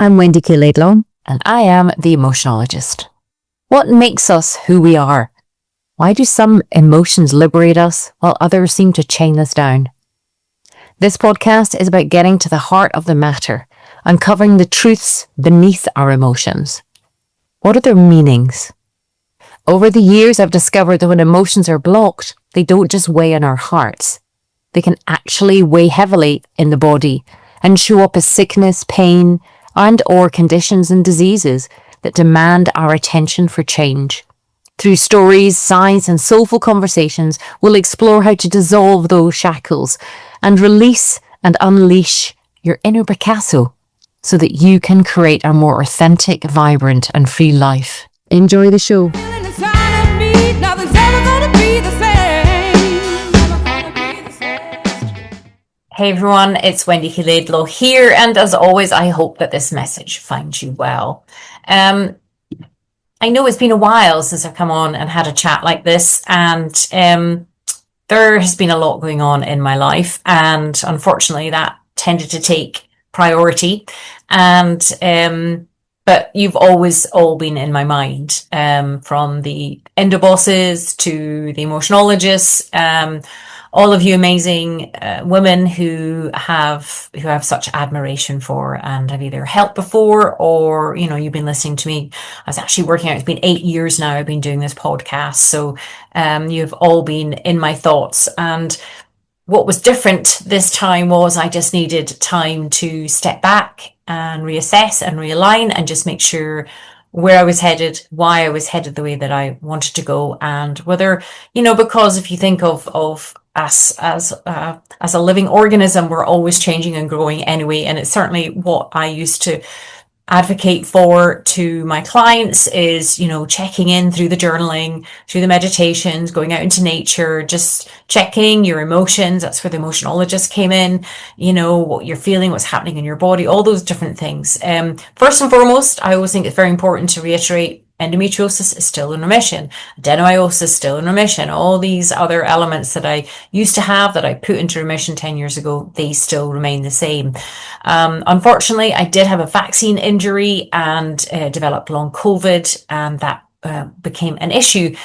I'm WendyKLaidlaw. And I am the emotionologist. What makes us who we are? Why do some emotions liberate us while others seem to chain us down? This podcast is about getting to the heart of the matter, uncovering the truths beneath our emotions. What are their meanings? Over the years, I've discovered that when emotions are blocked, they don't just weigh on our hearts. They can actually weigh heavily in the body and show up as sickness, pain, and or conditions and diseases that demand our attention for change. Through stories, science and soulful conversations, we'll explore how to dissolve those shackles and release and unleash your inner Picasso so that you can create a more authentic, vibrant and free life. Enjoy the show. Hey everyone, it's WendyKLaidlaw here, and as always, I hope that this message finds you well. I know it's been a while since I've come on and had a chat like this, and there has been a lot going on in my life, and unfortunately that tended to take priority, but you've always all been in my mind, from the endobosses to the emotionologists, all of you amazing women who have such admiration for and have either helped before or, you know, you've been listening to me. I was actually working out, it's been 8 years now I've been doing this podcast. So you've all been in my thoughts. And what was different this time was I just needed time to step back and reassess and realign and just make sure where I was headed, why I was headed the way that I wanted to go, and whether, you know, because if you think of us as a living organism, we're always changing and growing anyway. And it's certainly what I used to advocate for to my clients is, you know, checking in through the journaling, through the meditations, going out into nature, just checking your emotions. That's where the emotionologist came in, you know, what you're feeling, what's happening in your body, all those different things. First and foremost, I always think it's very important to reiterate endometriosis is still in remission. Adenomyosis is still in remission. All these other elements that I used to have that I put into remission 10 years ago, they still remain the same. Unfortunately, I did have a vaccine injury and developed long COVID, and that became an issue.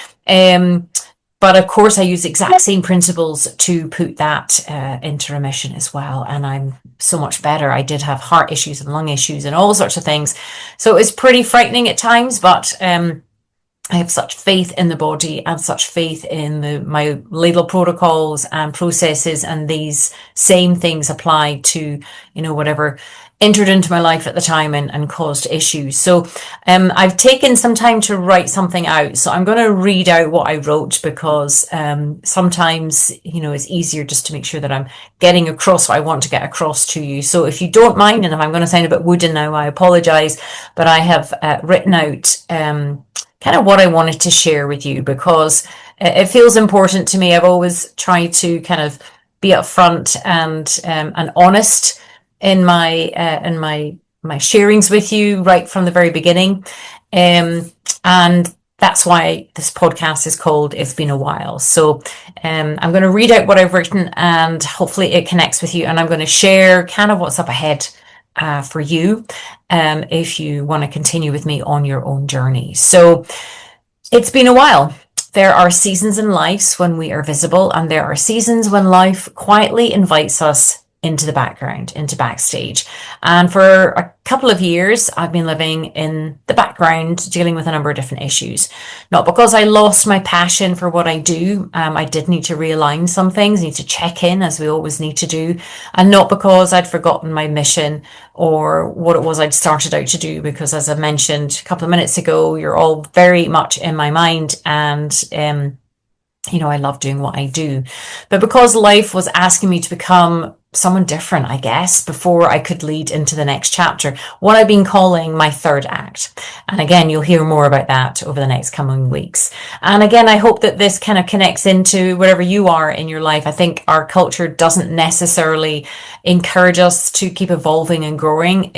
But of course, I use the exact same principles to put that into remission as well. And I'm so much better. I did have heart issues and lung issues and all sorts of things. So it's pretty frightening at times, but I have such faith in the body and such faith in my Laidlaw protocols and processes. And these same things apply to, you know, whatever entered into my life at the time and caused issues. So I've taken some time to write something out. So I'm going to read out what I wrote because sometimes, you know, it's easier just to make sure that I'm getting across what I want to get across to you. So if you don't mind, and if I'm going to sound a bit wooden now, I apologize, but I have written out kind of what I wanted to share with you because it feels important to me. I've always tried to kind of be upfront and honest in my sharings with you right from the very beginning, and that's why this podcast is called It's Been a While. So I'm going to read out what I've written and hopefully it connects with you, and I'm going to share kind of what's up ahead for you if you want to continue with me on your own journey. So it's been a while. There are seasons in life when we are visible, and there are seasons when life quietly invites us into the background, into backstage. And for a couple of years, I've been living in the background, dealing with a number of different issues. Not because I lost my passion for what I do. I did need to realign some things, need to check in, as we always need to do. And not because I'd forgotten my mission or what it was I'd started out to do, because as I mentioned a couple of minutes ago, you're all very much in my mind, and you know, I love doing what I do. But because life was asking me to become someone different, I guess, before I could lead into the next chapter, what I've been calling my third act. And again, you'll hear more about that over the next coming weeks. And again, I hope that this kind of connects into wherever you are in your life. I think our culture doesn't necessarily encourage us to keep evolving and growing.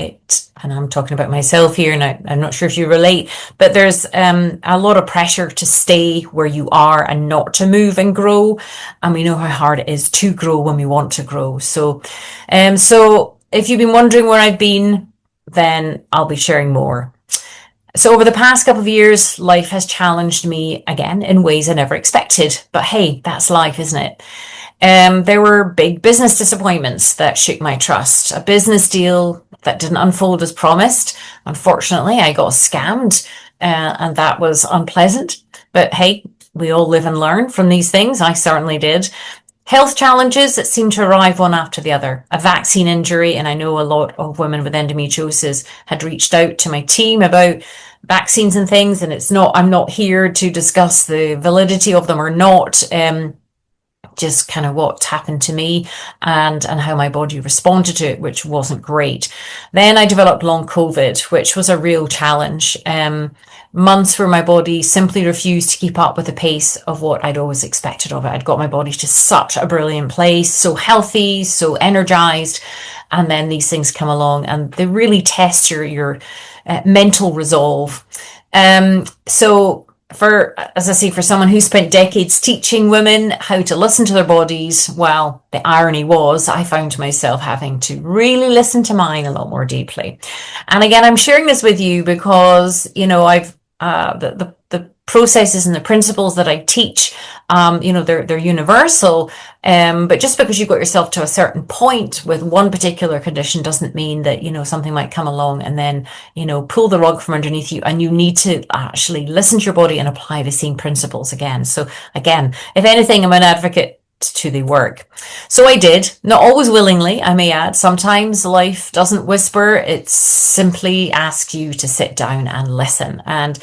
And I'm talking about myself here, and I'm not sure if you relate, but there's a lot of pressure to stay where you are and not to move and grow. And we know how hard it is to grow when we want to grow. So if you've been wondering where I've been, then I'll be sharing more. So over the past couple of years, life has challenged me again in ways I never expected. But hey, that's life, isn't it? There were big business disappointments that shook my trust. A business deal that didn't unfold as promised. Unfortunately, I got scammed, and that was unpleasant. But hey, we all live and learn from these things. I certainly did. Health challenges that seem to arrive one after the other. A vaccine injury, and I know a lot of women with endometriosis had reached out to my team about vaccines and things, and I'm not here to discuss the validity of them or not. Just kind of what happened to me and how my body responded to it, which wasn't great. Then I developed long COVID, which was a real challenge. Months where my body simply refused to keep up with the pace of what I'd always expected of it. I'd got my body to such a brilliant place, so healthy, so energized. And then these things come along and they really test your mental resolve. As I say, for someone who spent decades teaching women how to listen to their bodies, well, the irony was I found myself having to really listen to mine a lot more deeply. And again, I'm sharing this with you because, I've the processes and the principles that I teach, they're universal. But just because you've got yourself to a certain point with one particular condition doesn't mean that, something might come along and then, pull the rug from underneath you, and you need to actually listen to your body and apply the same principles again. So again, if anything, I'm an advocate to the work. So I did, not always willingly, I may add. Sometimes life doesn't whisper, it simply asks you to sit down and listen. And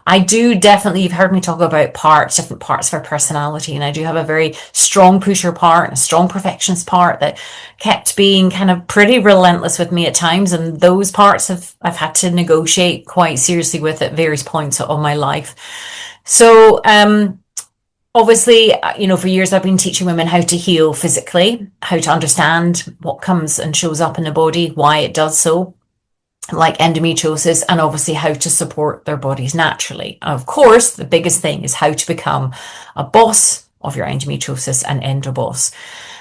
I do definitely, you've heard me talk about different parts of our personality, and I do have a very strong pusher part and a strong perfectionist part that kept being kind of pretty relentless with me at times, and those parts I've had to negotiate quite seriously with at various points of my life. So obviously, for years I've been teaching women how to heal physically, how to understand what comes and shows up in the body, why it does so, like endometriosis, and obviously how to support their bodies naturally. And of course, the biggest thing is how to become a boss of your endometriosis and endoboss.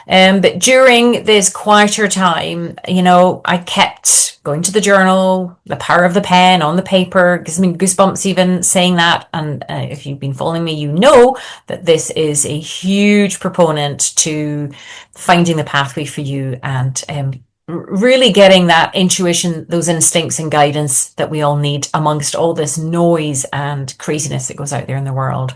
But during this quieter time, I kept going to the journal, the power of the pen on the paper, gives me goosebumps even saying that. And if you've been following me, you know that this is a huge proponent to finding the pathway for you and really getting that intuition, those instincts and guidance that we all need amongst all this noise and craziness that goes out there in the world.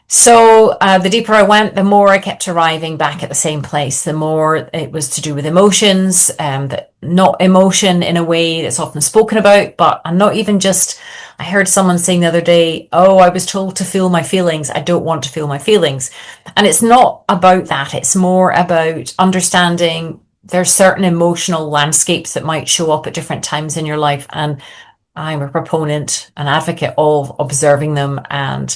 So the deeper I went, the more I kept arriving back at the same place, the more it was to do with emotions, that not emotion in a way that's often spoken about, but I'm not even just, I heard someone saying the other day, oh, I was told to feel my feelings. I don't want to feel my feelings. And it's not about that. It's more about understanding there's certain emotional landscapes that might show up at different times in your life. And I'm a proponent, an advocate of observing them and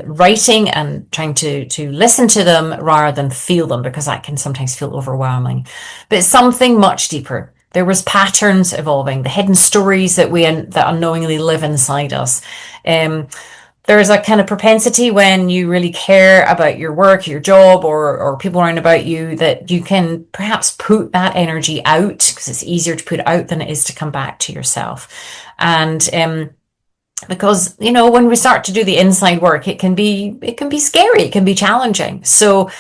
writing and trying to listen to them rather than feel them, because that can sometimes feel overwhelming. But it's something much deeper. There was patterns evolving, the hidden stories that that unknowingly live inside us. There's a kind of propensity when you really care about your work, your job, or people around about you, that you can perhaps put that energy out, because it's easier to put out than it is to come back to yourself. And because when we start to do the inside work, it can be scary, it can be challenging. So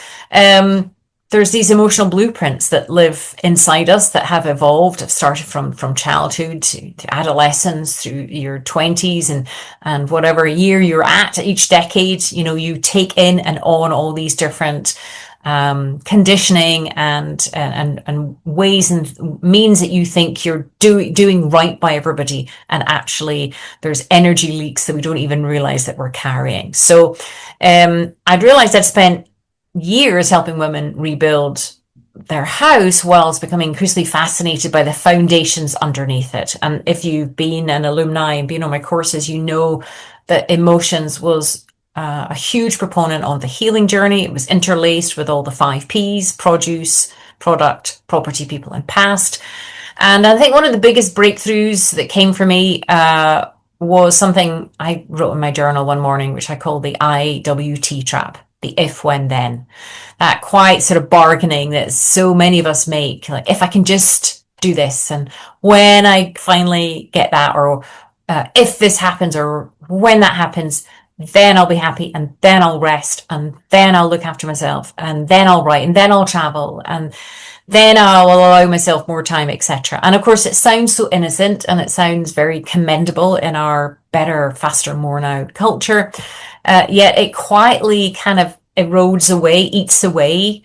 there's these emotional blueprints that live inside us that have evolved, have started from childhood to adolescence through your 20s and whatever year you're at each decade. You take in and on all these different conditioning and ways and means that you think you're doing right by everybody, and actually there's energy leaks that we don't even realize that we're carrying. So I'd realized I'd spent years helping women rebuild their house whilst becoming increasingly fascinated by the foundations underneath it. And if you've been an alumni and been on my courses, you know that emotions was a huge proponent on the healing journey. It was interlaced with all the 5 Ps: produce, product, property, people, and past. And I think one of the biggest breakthroughs that came for me was something I wrote in my journal one morning, which I call the IWT trap, the if, when, then. That quiet sort of bargaining that so many of us make, like, if I can just do this. And when I finally get that, or if this happens, or when that happens, then I'll be happy, and then I'll rest, and then I'll look after myself, and then I'll write, and then I'll travel, and then I'll allow myself more time, etc. And of course, it sounds so innocent, and it sounds very commendable in our better, faster, more now culture. Yet it quietly kind of erodes away, eats away,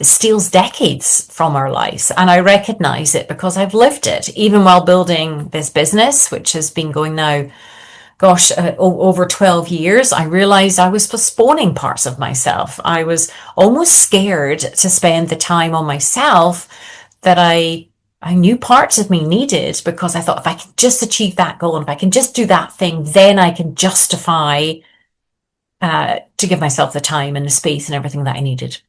steals decades from our lives. And I recognize it because I've lived it, even while building this business, which has been going now, gosh, over 12 years. I realized I was postponing parts of myself. I was almost scared to spend the time on myself that I knew parts of me needed, because I thought if I can just achieve that goal, and if I can just do that thing, then I can justify to give myself the time and the space and everything that I needed.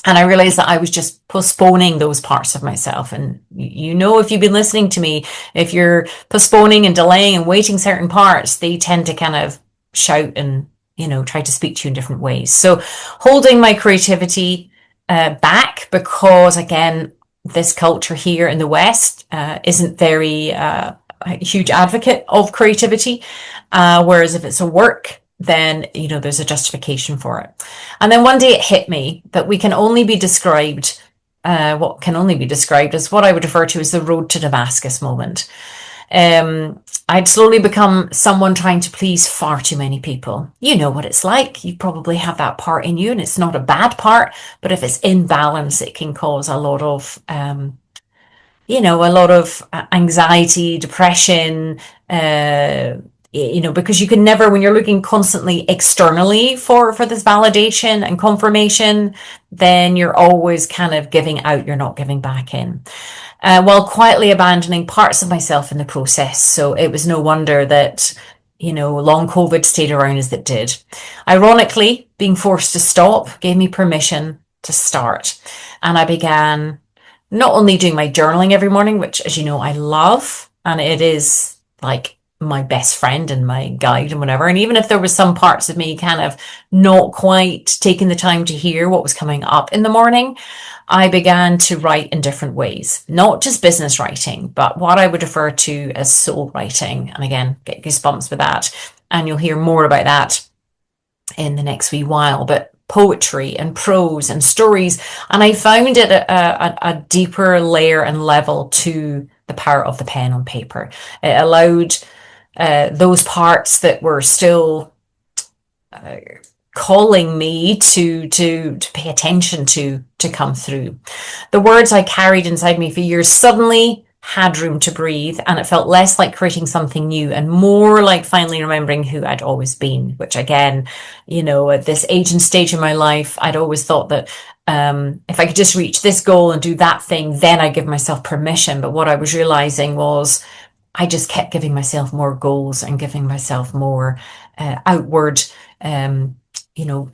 And I realized that I was just postponing those parts of myself. And you know, if you've been listening to me, if you're postponing and delaying and waiting certain parts, they tend to kind of shout and, you know, try to speak to you in different ways. So holding my creativity back, because again, this culture here in the West isn't very a huge advocate of creativity. Whereas if it's a work, then, you know, there's a justification for it. And then one day it hit me that we can only be described, what can only be described as what I would refer to as the road to Damascus moment. I'd slowly become someone trying to please far too many people. You know what it's like. You probably have that part in you, and it's not a bad part, but if it's in balance, it can cause a lot of, you know, a lot of anxiety, depression, you know, because you can never, when you're looking constantly externally for this validation and confirmation, then you're always kind of giving out, you're not giving back in. While quietly abandoning parts of myself in the process. So it was no wonder that, you know, long COVID stayed around as it did. Ironically, being forced to stop gave me permission to start. And I began not only doing my journaling every morning, which, as you know, I love, and it is like my best friend and my guide and whatever. And even if there was some parts of me kind of not quite taking the time to hear what was coming up in the morning, I began to write in different ways, not just business writing, but what I would refer to as soul writing. And again, get goosebumps with that. And you'll hear more about that in the next wee while, but poetry and prose and stories. And I found it a deeper layer and level to the power of the pen on paper. It allowed those parts that were still calling me to pay attention to come through. The words I carried inside me for years suddenly had room to breathe, and it felt less like creating something new and more like finally remembering who I'd always been, which again, you know, at this age and stage in my life, I'd always thought that if I could just reach this goal and do that thing, then I give myself permission. But what I was realizing was I just kept giving myself more goals and giving myself more outward, you know,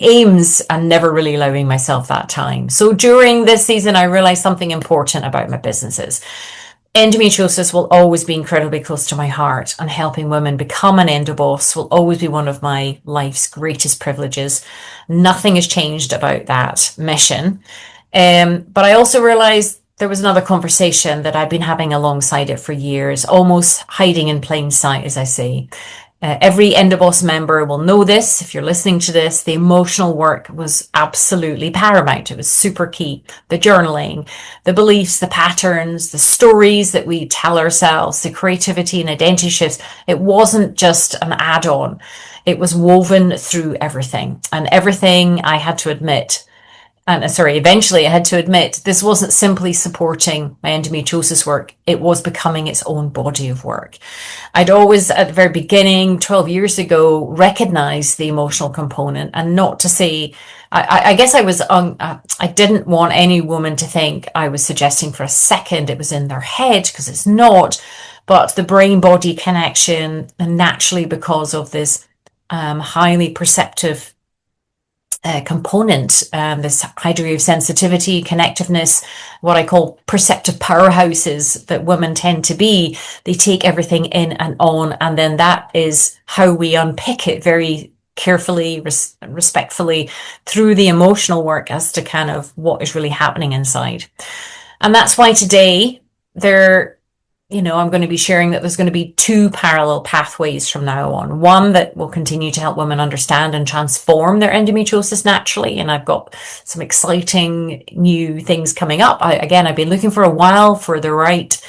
aims, and never really allowing myself that time. So during this season, I realized something important about my businesses. Endometriosis will always be incredibly close to my heart, and helping women become an endoboss will always be one of my life's greatest privileges. Nothing has changed about that mission. But I also realized there was another conversation that I'd been having alongside it for years, almost hiding in plain sight, as I say. Every Endoboss member will know this. If you're listening to this, the emotional work was absolutely paramount. It was super key. The journaling, the beliefs, the patterns, the stories that we tell ourselves, the creativity and identity shifts. It wasn't just an add-on. It was woven through everything. And everything, I had to admit, eventually I had to admit, this wasn't simply supporting my endometriosis work. It was becoming its own body of work. I'd always, at the very beginning, 12 years ago, recognized the emotional component, and not to say, I guess I didn't want any woman to think I was suggesting for a second it was in their head, because it's not, but the brain-body connection, and naturally because of this highly perceptive component, this high degree of sensitivity, connectiveness, what I call perceptive powerhouses that women tend to be. They take everything in and on, and then that is how we unpick it very carefully, respectfully through the emotional work as to kind of what is really happening inside. And that's why today I'm going to be sharing that there's going to be two parallel pathways from now on. One that will continue to help women understand and transform their endometriosis naturally. And I've got some exciting new things coming up. I've been looking for a while for the right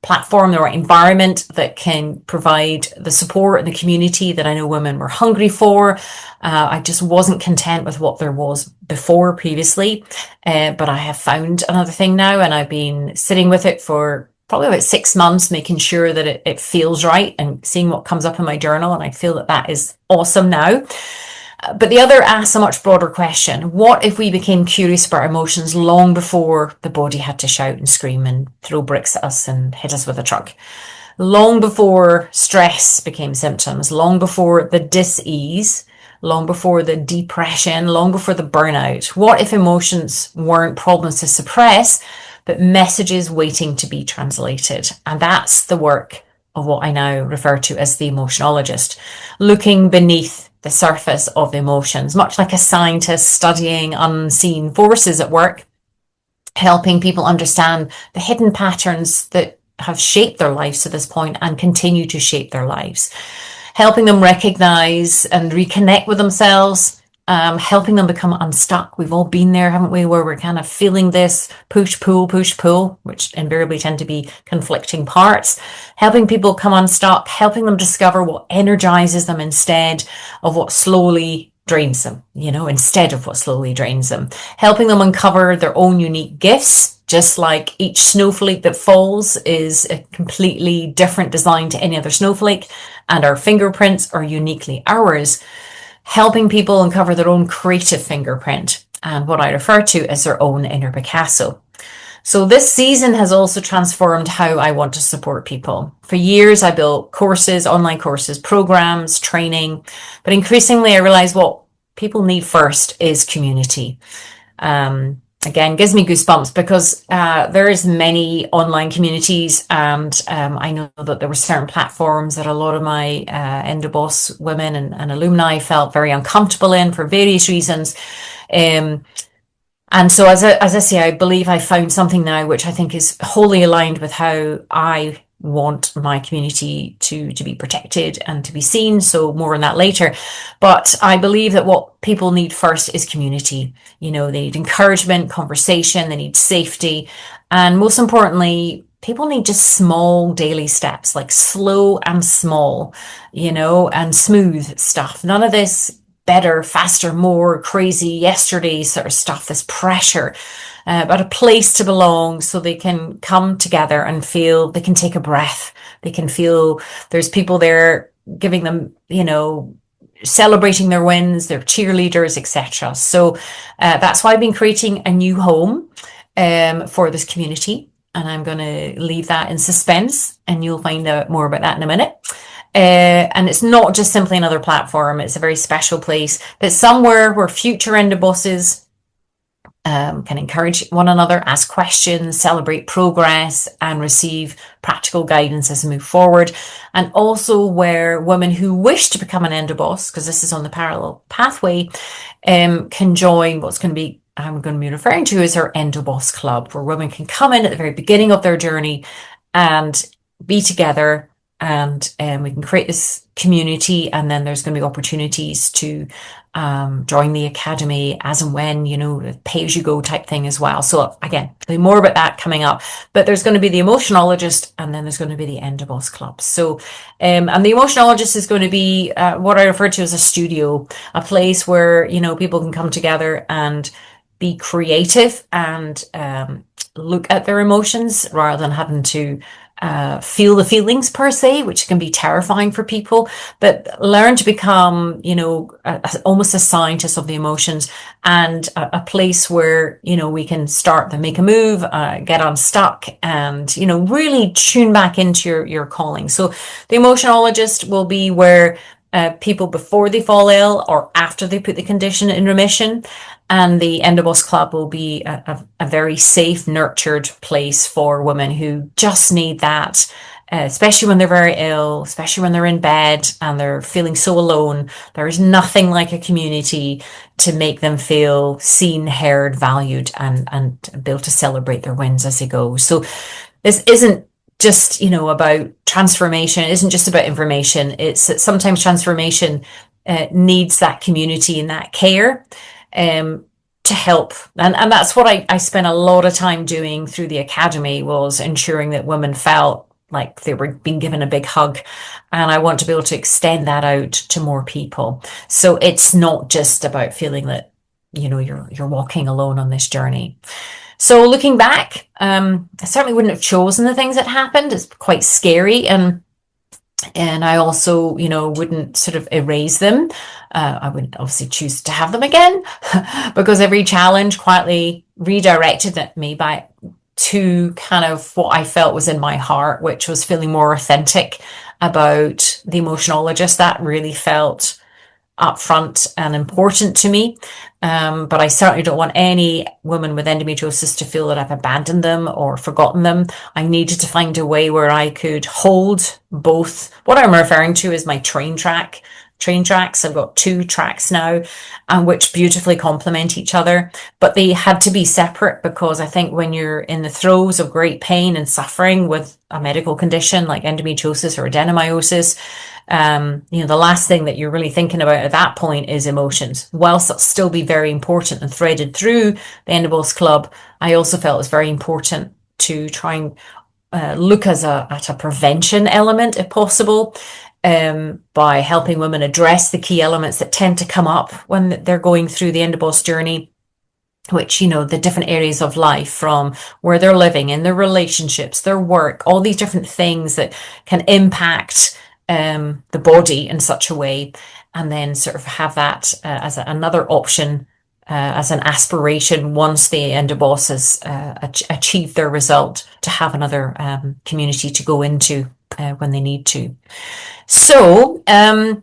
platform, the right environment that can provide the support and the community that I know women were hungry for. I just wasn't content with what there was before previously, but I have found another thing now, and I've been sitting with it for probably about 6 months, making sure that it feels right and seeing what comes up in my journal, and I feel that is awesome now. But the other asks a much broader question. What if we became curious about our emotions long before the body had to shout and scream and throw bricks at us and hit us with a truck? Long before stress became symptoms, long before the dis-ease, long before the depression, long before the burnout. What if emotions weren't problems to suppress, but messages waiting to be translated? And that's the work of what I now refer to as the emotionologist, looking beneath the surface of emotions, much like a scientist studying unseen forces at work, helping people understand the hidden patterns that have shaped their lives to this point and continue to shape their lives, helping them recognize and reconnect with themselves, helping them become unstuck. We've all been there, haven't we, where we're kind of feeling this push, pull, which invariably tend to be conflicting parts, helping people come unstuck, helping them discover what energizes them instead of what slowly drains them, instead of what slowly drains them, helping them uncover their own unique gifts, just like each snowflake that falls is a completely different design to any other snowflake, and our fingerprints are uniquely ours, helping people uncover their own creative fingerprint and what I refer to as their own inner Picasso. So this season has also transformed how I want to support people. For years, I built courses, online courses, programs, training, but increasingly I realize what people need first is community. Again, gives me goosebumps because there is many online communities, and I know that there were certain platforms that a lot of my Endoboss women and alumni felt very uncomfortable in for various reasons. And so as I say, I believe I found something now which I think is wholly aligned with how I want my community to be protected and to be seen. So more on that later. But I believe that what people need first is community. They need encouragement, conversation, they need safety. And most importantly, people need just small daily steps, like slow and small, and smooth stuff. None of this better, faster, more, crazy, yesterday sort of stuff, this pressure, but a place to belong so they can come together and feel they can take a breath. They can feel there's people there giving them, celebrating their wins, their cheerleaders, etc. So that's why I've been creating a new home for this community. And I'm going to leave that in suspense, and you'll find out more about that in a minute. And it's not just simply another platform. It's a very special place. It's somewhere where future Endobosses can encourage one another, ask questions, celebrate progress, and receive practical guidance as we move forward. And also where women who wish to become an Endoboss, because this is on the parallel pathway, can join what's going to be, I'm going to be referring to as our Endoboss Club, where women can come in at the very beginning of their journey and be together, and we can create this community, and then there's going to be opportunities to join the academy as and when, the pay-as-you-go type thing as well. So again, there'll be more about that coming up, but there's going to be the emotionologist, and then there's going to be the Endoboss Club. So and the emotionologist is going to be what I refer to as a studio, a place where people can come together and be creative and look at their emotions rather than having to feel the feelings per se, which can be terrifying for people, but learn to become, almost a scientist of the emotions, and a place where, we can start to make a move, get unstuck, and, really tune back into your calling. So the emotionologist will be where people before they fall ill or after they put the condition in remission. And the Endoboss Club will be a very safe, nurtured place for women who just need that especially when they're very ill, especially when they're in bed and they're feeling so alone. There is nothing like a community to make them feel seen, heard, valued, and be able to celebrate their wins as they go. So this isn't just, about transformation. It isn't just about information. It's that sometimes transformation needs that community and that care to help. And that's what I spent a lot of time doing through the academy, was ensuring that women felt like they were being given a big hug. And I want to be able to extend that out to more people. So it's not just about feeling that, you're walking alone on this journey. So looking back, I certainly wouldn't have chosen the things that happened. It's quite scary. And I also, wouldn't sort of erase them. I wouldn't obviously choose to have them again because every challenge quietly redirected me back to kind of what I felt was in my heart, which was feeling more authentic about the emotionologist. That really felt upfront and important to me. But I certainly don't want any woman with endometriosis to feel that I've abandoned them or forgotten them. I needed to find a way where I could hold both. What I'm referring to is my train tracks. I've got 2 tracks now, and which beautifully complement each other, but they had to be separate because I think when you're in the throes of great pain and suffering with a medical condition like endometriosis or adenomyosis, the last thing that you're really thinking about at that point is emotions. Whilst it'll still be very important and threaded through the Endoboss Club, I also felt it was very important to try and look at a prevention element if possible, by helping women address the key elements that tend to come up when they're going through the Endoboss journey, which, the different areas of life, from where they're living, in their relationships, their work, all these different things that can impact the body in such a way, and then sort of have that as another option, as an aspiration once the Endoboss has achieved their result, to have another community to go into when they need to. So it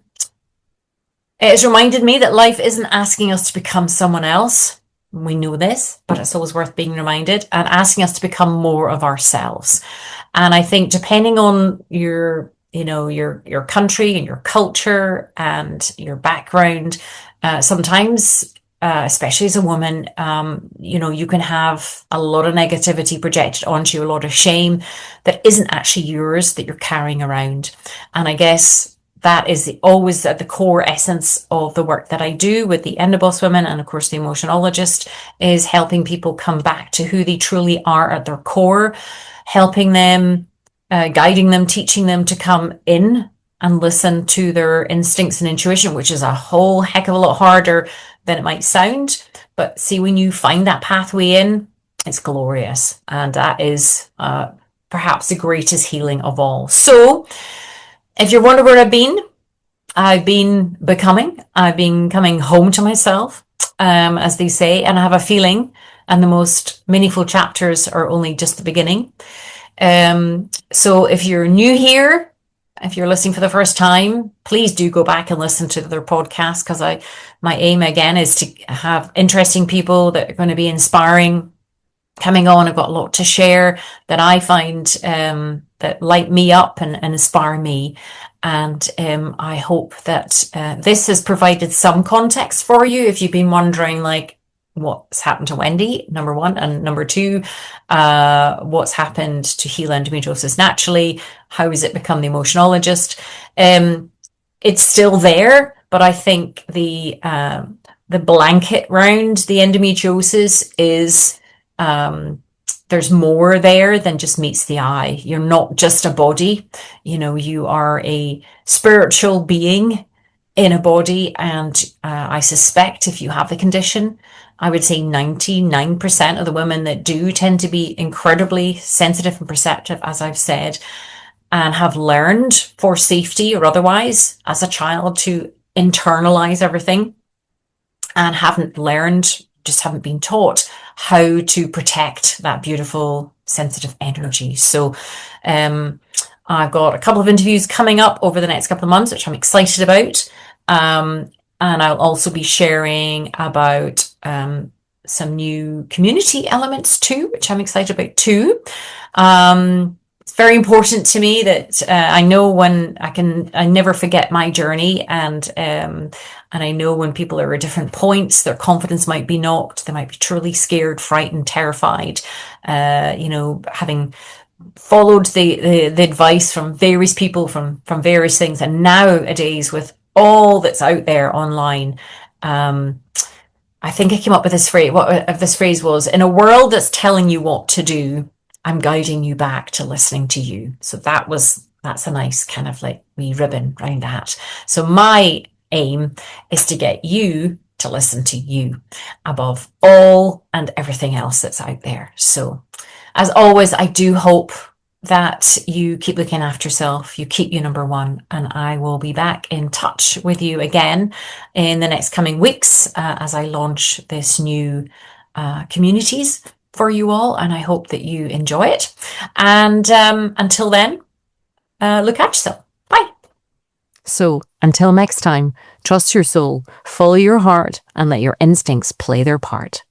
has reminded me that life isn't asking us to become someone else. We know this, but it's always worth being reminded, and asking us to become more of ourselves. And I think depending on your country and your culture and your background, sometimes, especially as a woman, you can have a lot of negativity projected onto you, a lot of shame that isn't actually yours, that you're carrying around. And I guess that is always at the core essence of the work that I do with the Endoboss women, and of course the emotionologist, is helping people come back to who they truly are at their core, helping them, guiding them, teaching them to come in and listen to their instincts and intuition, which is a whole heck of a lot harder than it might sound. But see, when you find that pathway in, it's glorious. And that is perhaps the greatest healing of all. So if you're wondering where I've been coming home to myself, as they say, and I have a feeling, and the most meaningful chapters are only just the beginning. So if you're new here, if you're listening for the first time, please do go back and listen to their podcast, because my aim again is to have interesting people that are going to be inspiring coming on. I've got a lot to share that I find that light me up and inspire me. And I hope that this has provided some context for you if you've been wondering, like, what's happened to Wendy, number one, and number two, what's happened to heal endometriosis naturally? How has it become the emotionologist? It's still there, but I think the blanket round the endometriosis is there's more there than just meets the eye. You're not just a body, you are a spiritual being in a body. And I suspect if you have the condition, I would say 99% of the women that do tend to be incredibly sensitive and perceptive, as I've said, and have learned, for safety or otherwise, as a child, to internalize everything, and haven't been taught how to protect that beautiful, sensitive energy. So I've got a couple of interviews coming up over the next couple of months, which I'm excited about. And I'll also be sharing about some new community elements too, which I'm excited about too. it's very important to me that I know when I never forget my journey, and I know when people are at different points, their confidence might be knocked, they might be truly scared, frightened, terrified. Having followed the advice from various people from various things, and nowadays with all that's out there online, I think I came up with this phrase. What this phrase was: in a world that's telling you what to do, I'm guiding you back to listening to you. So that's a nice kind of like wee ribbon around that. So my aim is to get you to listen to you above all and everything else that's out there. So as always, I do hope that you keep looking after yourself, you keep you number one, and I will be back in touch with you again in the next coming weeks as I launch this new communities for you all, and I hope that you enjoy it. And until then, look after yourself. Bye. So until next time, trust your soul, follow your heart, and let your instincts play their part.